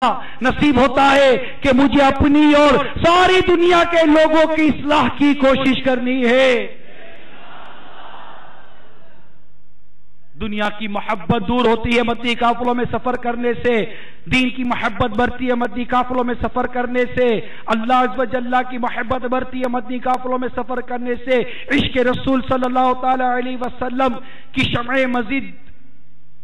نصیب ہوتا ہے کہ مجھے اپنی اور ساری دنیا کے لوگوں کی اصلاح کی کوشش کرنی ہے۔ دنیا کی محبت دور ہوتی ہے مدنی قافلوں میں سفر کرنے سے، دین کی محبت بڑھتی ہے مدنی قافلوں میں سفر کرنے سے، اللہ عز و جل کی محبت بڑھتی ہے مدنی قافلوں میں سفر کرنے سے، عشق رسول صلی اللہ تعالی علیہ وسلم کی شمع مزید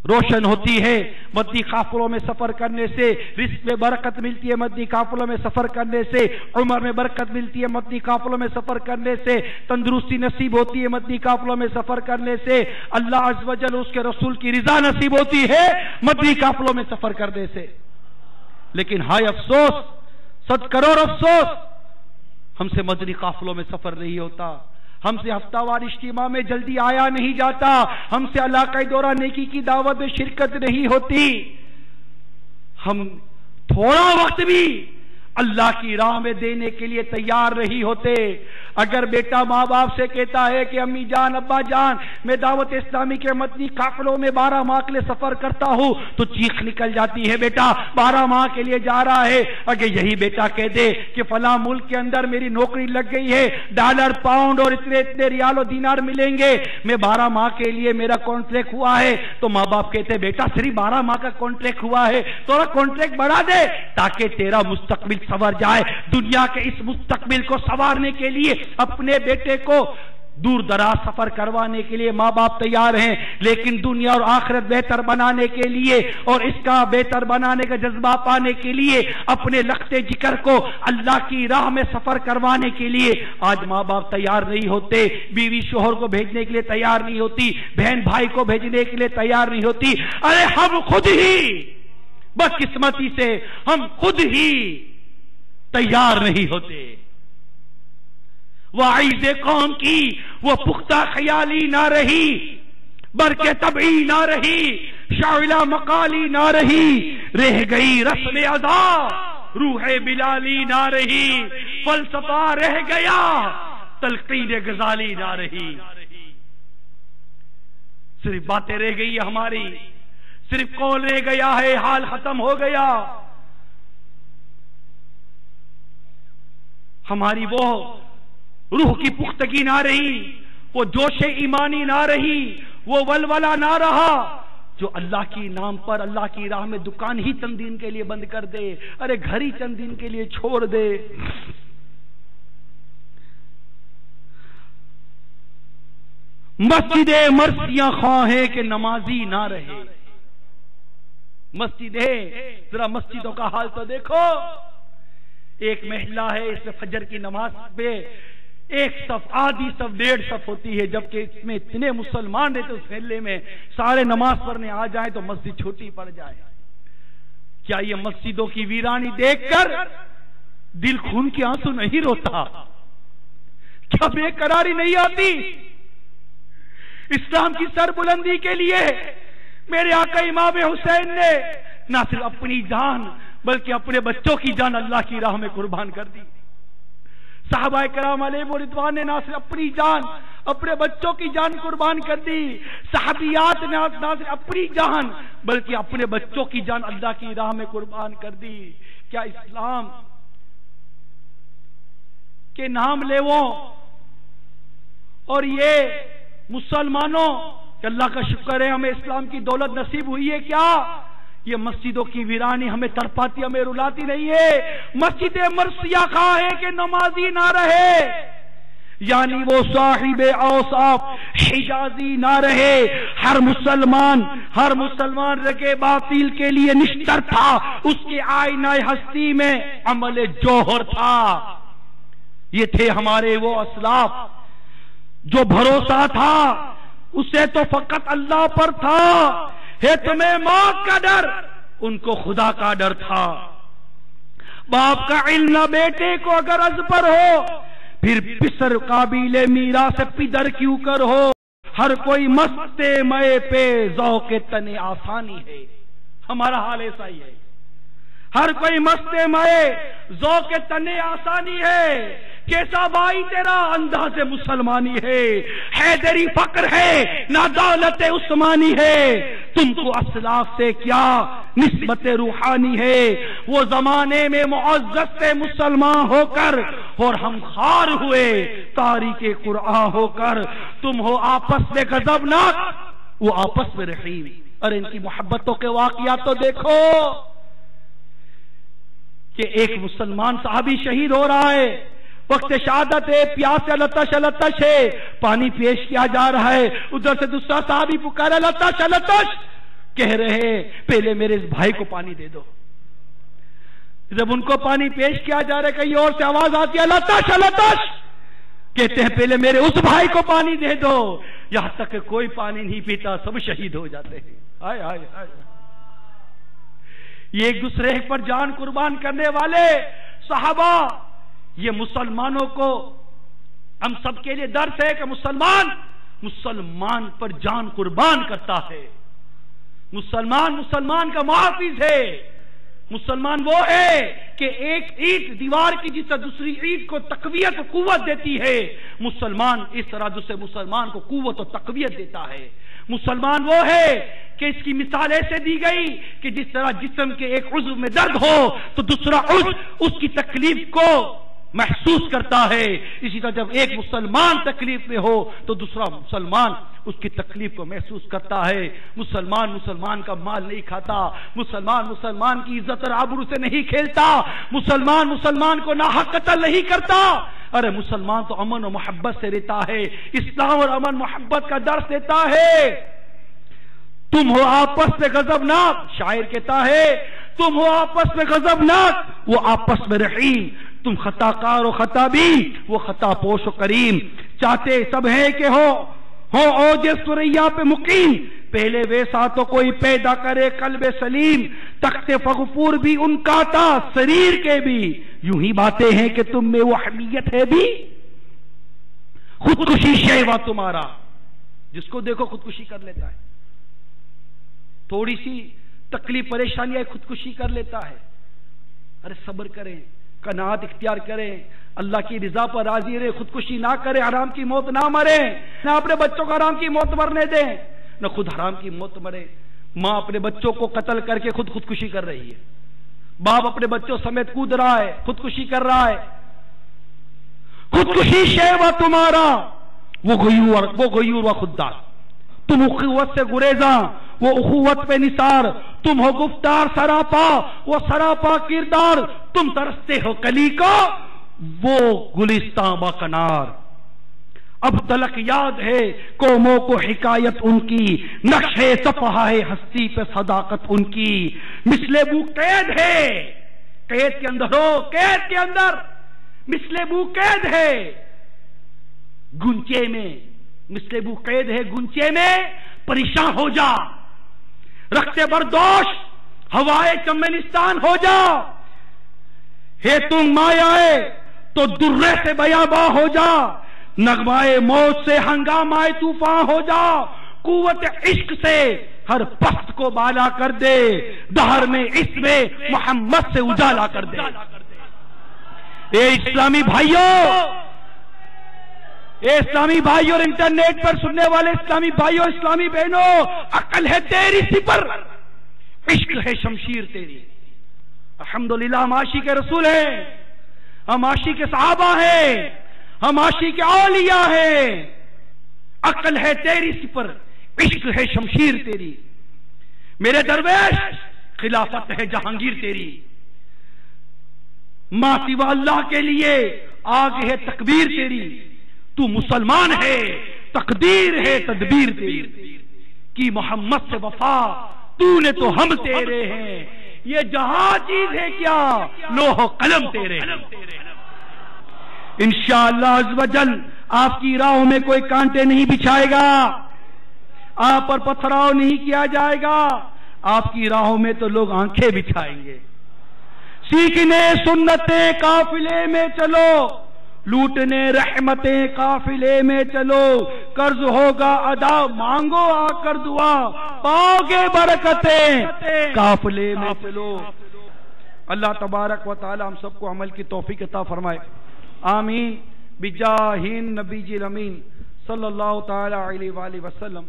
روشن ہوتی ہے مدنی قافلوں میں سفر کرنے سے، رزق میں برکت ملتی ہے مدنی قافلوں میں سفر کرنے سے، عمر میں برکت ملتی ہے مدنی قافلوں میں سفر کرنے سے، تندرستی نصیب ہوتی ہے مدنی قافلوں میں سفر کرنے سے، اللہ عز و جل اس کے رسول کی رضا نصیب ہوتی ہے مدنی قافلوں میں سفر کرنے سے۔ لیکن ہائے افسوس، 100 کروڑ افسوس، ہم سے مدنی قافلوں میں سفر نہیں ہوتا، ہم سے ہفتہ وار اجتماع میں جلدی آیا نہیں جاتا، ہم سے علاقائی دورہ نیکی کی دعوت میں شرکت نہیں ہوتی، ہم تھوڑا وقت بھی اللہ کی راہ میں دینے کے لیے تیار نہیں ہوتے۔ اگر بیٹا ماں باپ سے کہتا ہے کہ امی جان ابا جان میں دعوت اسلامی کے مدنی قافلوں میں 12 ماہ کے لیے سفر کرتا ہوں تو چیخ نکل جاتی ہے، بیٹا 12 ماہ کے لیے جا رہا ہے۔ اگر یہی بیٹا کہہ دے کہ فلاں ملک کے اندر میری نوکری لگ گئی ہے، ڈالر پاؤنڈ اور اتنے ریال و دینار ملیں گے، میں 12 ماہ کے لیے میرا کانٹریکٹ ہوا ہے، تو ماں باپ کہتے بیٹا صرف 12 ماہ کا کانٹریکٹ ہوا ہے، تھوڑا کانٹریکٹ بڑھا دے تاکہ تیرا مستقبل سنور جائے۔ دنیا کے اس مستقبل کو سنوارنے کے لیے اپنے بیٹے کو دور دراز سفر کروانے کے لیے ماں باپ تیار ہیں، لیکن دنیا اور آخرت بہتر بنانے کے لیے اور اس کا بہتر بنانے کا جذبہ پانے کے لیے اپنے لخت جگر کو اللہ کی راہ میں سفر کروانے کے لیے آج ماں باپ تیار نہیں ہوتے، بیوی شوہر کو بھیجنے کے لیے تیار نہیں ہوتی، بہن بھائی کو بھیجنے کے لیے تیار نہیں ہوتی۔ ارے ہم خود ہی بدقسمتی سے ہم خود ہی تیار نہیں ہوتے۔ واعظ قوم کی وہ پختہ خیالی نہ رہی، برق طبعی نہ رہی، شعلہ مقالی نہ رہی، رہ گئی رسم ادا، روح بلالی نہ رہی، فلسفہ رہ گیا، تلقین غزالی نہ رہی۔ صرف باتیں رہ گئی ہماری، صرف قول رہ گیا ہے، حال ختم ہو گیا۔ ہماری وہ روح کی پختگی نہ رہی، وہ جوش ایمانی نہ رہی، وہ ولولہ نہ رہا جو اللہ کی نام پر اللہ کی راہ میں دکان ہی چند دن کے لیے بند کر دے، ارے گھر ہی چند دن کے لیے چھوڑ دے۔ مسجدیں مرثیہ خواہ ہے کہ نمازی نہ رہے۔ مسجدیں، ذرا مسجدوں کا حال تو دیکھو، ایک محلہ ہے اس میں فجر کی نماز پہ ایک صف، آدھی صف، 1.5 صف ہوتی ہے، جبکہ اس میں اتنے مسلمان رہتے اس محلے میں، سارے نماز پڑھنے آ جائیں تو مسجد چھوٹی پڑ جائے۔ کیا یہ مسجدوں کی ویرانی دیکھ کر دل خون کے آنسو نہیں روتا؟ کیا بے قراری نہیں آتی؟ اسلام کی سر بلندی کے لیے میرے آقا امام حسین نے نہ صرف اپنی جان بلکہ اپنے بچوں کی جان اللہ کی راہ میں قربان کر دی۔ صحابہ کرام علیہ رضوان نے نہ صرف اپنی جان، اپنے بچوں کی جان قربان کر دی، صحابیات نے نہ صرف اپنی جان بلکہ اپنے بچوں کی جان اللہ کی راہ میں قربان کر دی۔ کیا اسلام کے نام لیووں اور یہ مسلمانوں کہ اللہ کا شکر ہے ہمیں اسلام کی دولت نصیب ہوئی ہے، کیا یہ مسجدوں کی ویرانی ہمیں تڑپاتی، ہمیں رلاتی نہیں ہے؟ مسجد مرثیہ خواہ ہے کہ نمازی نہ رہے، یعنی وہ صاحب اوصاف حجازی نہ رہے۔ ہر مسلمان رگے باطل کے لیے نشتر تھا، اس کے آئینہ ہستی میں عمل جوہر تھا۔ یہ تھے ہمارے وہ اسلاف جو بھروسہ تھا اسے تو فقط اللہ پر تھا، ہے تمہیں موت کا ڈر، ان کو خدا کا ڈر تھا۔ باپ کا علم نہ بیٹے کو اگر از پر ہو، پھر پسر قابل میراث پدر کیوں کر ہو۔ ہر کوئی مست مئے پہ ذوق تن آسانی ہے، ہمارا حال ایسا ہی ہے۔ ہر کوئی مست مئے ذوق تن آسانی ہے، کیسا بھائی تیرا انداز مسلمانی ہے، حیدری فقر ہے نہ دولت عثمانی ہے، تم کو اسلاف سے کیا نسبت روحانی ہے، وہ زمانے میں معزز سے مسلمان ہو کر اور ہم خار ہوئے تاریخ قرآن ہو کر، تم ہو آپس میں غضبناک وہ آپس میں رحیم۔ اور ان کی محبتوں کے واقعات تو دیکھو کہ ایک مسلمان صحابی شہید ہو رہا ہے، وقت شہادت ہے، پیاس سے لتش ہے، پانی پیش کیا جا رہا ہے، ادھر سے دوسرا صحابی پکارا لتش، کہہ رہے پہلے میرے اس بھائی کو پانی دے دو۔ جب ان کو پانی پیش کیا جا رہا ہے، کہیں اور سے آواز آتی ہے لتش، کہتے ہیں پہلے میرے اس بھائی کو پانی دے دو، یہاں تک کہ کوئی پانی نہیں پیتا، سب شہید ہو جاتے ہیں۔ ہائے ہائے ہائے، یہ ایک دوسرے پر جان قربان کرنے والے صحابہ، یہ مسلمانوں کو ہم سب کے لیے درس ہے کہ مسلمان پر جان قربان کرتا ہے، مسلمان کا محافظ ہے، مسلمان وہ ہے کہ ایک اینٹ دیوار کی جس طرح دوسری اینٹ کو تقویت و قوت دیتی ہے، مسلمان اس طرح دوسرے مسلمان کو قوت و تقویت دیتا ہے۔ مسلمان وہ ہے کہ اس کی مثال ایسے دی گئی کہ جس طرح جسم کے ایک عضو میں درد ہو تو دوسرا عضو اس کی تکلیف کو محسوس کرتا ہے، اسی طرح جب ایک مسلمان تکلیف میں ہو تو دوسرا مسلمان اس کی تکلیف کو محسوس کرتا ہے۔ مسلمان کا مال نہیں کھاتا، مسلمان کی عزت اور آبرو سے نہیں کھیلتا، مسلمان کو ناحق قتل نہیں کرتا، ارے مسلمان تو امن و محبت سے رہتا ہے، اسلام اور امن محبت کا درس دیتا ہے۔ تم ہو آپس میں غضبناک، شاعر کہتا ہے تم ہو آپس میں غضبناک وہ آپس میں رحیم، تم خطا کار و خطا بھی وہ خطا پوش و کریم، چاہتے سب ہیں کہ ہو اوج سریا پہ مقیم، پہلے ویسا تو کوئی پیدا کرے قلب سلیم، تخت فغفور بھی ان کا تھا سریر کے بھی، یوں ہی باتیں ہیں کہ تم میں وہ حمیت ہے بھی، خودکشی شیوا تمہارا، جس کو دیکھو خودکشی کر لیتا ہے، تھوڑی سی تکلیف پریشانی ہے خودکشی کر لیتا ہے۔ ارے صبر کریں، قناعت اختیار کریں، اللہ کی رضا پر راضی رہے، خودکشی نہ کریں، حرام کی موت نہ مرے، نہ اپنے بچوں کو حرام کی موت مرنے دیں، نہ خود حرام کی موت مرے۔ ماں اپنے بچوں کو قتل کر کے خودکشی کر رہی ہے، باپ اپنے بچوں سمیت کود رہا ہے، خودکشی کر رہا ہے۔ خودکشی شیوا تمہارا وہ غیور و خوددار، تم اخوت سے گریزاں وہ اخوت پہ نثار، تم ہو گفتار سراپا وہ سراپا کردار، تم ترستے ہو کلی کا وہ گلستاں با کنار، اب تلک یاد ہے قوموں کو حکایت ان کی، نقش ہے صفحہ ہے ہستی پہ صداقت ان کی، مثل بو قید ہے، قید کے اندر ہو، قید کے اندر مثل بو قید ہے گنچے میں، مثل بو قید ہے گنچے میں پریشان ہو جا، رکھتے بردوش ہوائے چمنستان ہو جا، ہے تم مایائے تو درے سے بیاباں ہو جا، نغمائے موت سے ہنگامائے طوفان ہو جا، قوت عشق سے ہر پست کو بالا کر دے، دہر میں اس میں محمد سے اجالا کر دے۔ اے اسلامی بھائیوں اور انٹرنیٹ پر سننے والے اسلامی بھائیوں، اسلامی بہنوں، عقل ہے تیری سپر، عشق ہے شمشیر تیری۔ الحمدللہ ہم عاشق کے رسول ہیں، ہم عاشق کے صحابہ ہیں، ہم عاشق کے اولیاء ہیں، عقل ہے تیری سپر، عشق ہے شمشیر تیری، میرے درویش خلافت ہے جہانگیر تیری، ماں سوا اللہ کے لیے آگ ہے تکبیر تیری، تو مسلمان ہے تقدیر ہے تدبیر تیری، کی محمد سے وفا تو نے تو ہم تیرے ہیں، یہ جہاں چیز ہے کیا لوح و قلم تیرے ہیں۔ انشاءاللہ عز و جل آپ کی راہوں میں کوئی کانٹے نہیں بچھائے گا، آپ پر پتھراؤ نہیں کیا جائے گا، آپ کی راہوں میں تو لوگ آنکھیں بچھائیں گے۔ سیکھنے سنتیں قافلے میں چلو، لوٹنے رحمتیں قافلے میں چلو، قرض ہوگا ادا مانگو آ کر دعا، پاؤ گے برکتیں قافلے میں چلو۔ اللہ تبارک و تعالی ہم سب کو عمل کی توفیق عطا فرمائے، آمین، بجاہ النبی الامین صلی اللہ تعالی علیہ وآلہ وسلم۔